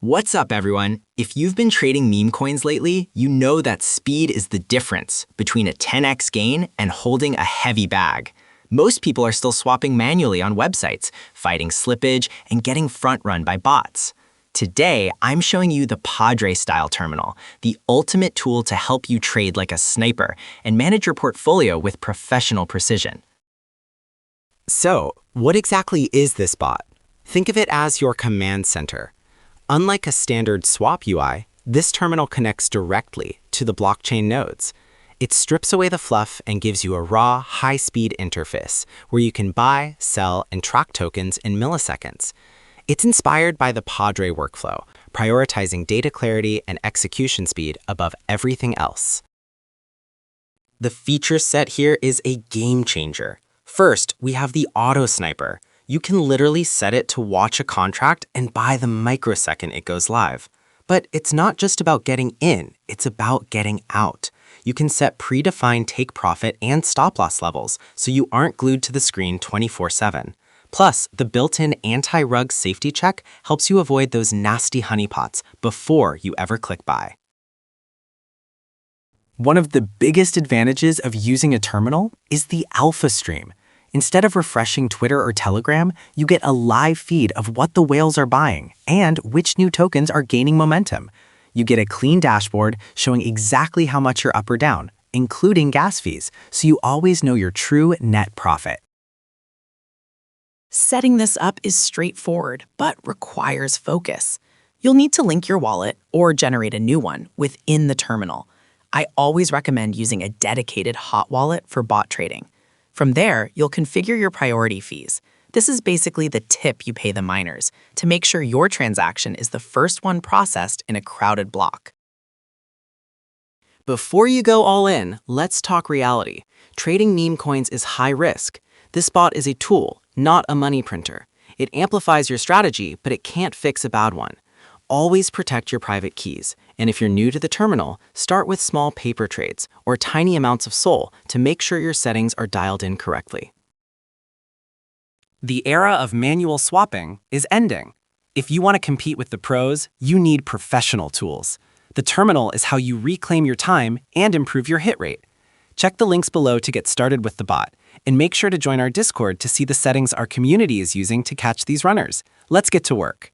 What's up, everyone? If you've been trading meme coins lately, you know that speed is the difference between a 10x gain and holding a heavy bag. Most people are still swapping manually on websites, fighting slippage, and getting front-run by bots. Today, I'm showing you the Padre-style terminal, the ultimate tool to help you trade like a sniper and manage your portfolio with professional precision. So, what exactly is this bot? Think of it as your command center. Unlike a standard swap UI, this terminal connects directly to the blockchain nodes. It strips away the fluff and gives you a raw, high-speed interface where you can buy, sell, and track tokens in milliseconds. It's inspired by the Padre workflow, prioritizing data clarity and execution speed above everything else. The feature set here is a game changer. First, we have the auto sniper. You can literally set it to watch a contract and buy the microsecond it goes live. But it's not just about getting in, it's about getting out. You can set predefined take profit and stop loss levels so you aren't glued to the screen 24/7. Plus, the built-in anti-rug safety check helps you avoid those nasty honeypots before you ever click buy. One of the biggest advantages of using a terminal is the alpha stream. Instead of refreshing Twitter or Telegram, you get a live feed of what the whales are buying and which new tokens are gaining momentum. You get a clean dashboard showing exactly how much you're up or down, including gas fees, so you always know your true net profit. Setting this up is straightforward, but requires focus. You'll need to link your wallet or generate a new one within the terminal. I always recommend using a dedicated hot wallet for bot trading. From there, you'll configure your priority fees. This is basically the tip you pay the miners to make sure your transaction is the first one processed in a crowded block. Before you go all in, let's talk reality. Trading meme coins is high risk. This bot is a tool, not a money printer. It amplifies your strategy, but it can't fix a bad one. Always protect your private keys, and if you're new to the terminal, start with small paper trades or tiny amounts of SOL to make sure your settings are dialed in correctly. The era of manual swapping is ending. If you want to compete with the pros, you need professional tools. The terminal is how you reclaim your time and improve your hit rate. Check the links below to get started with the bot, and make sure to join our Discord to see the settings our community is using to catch these runners. Let's get to work.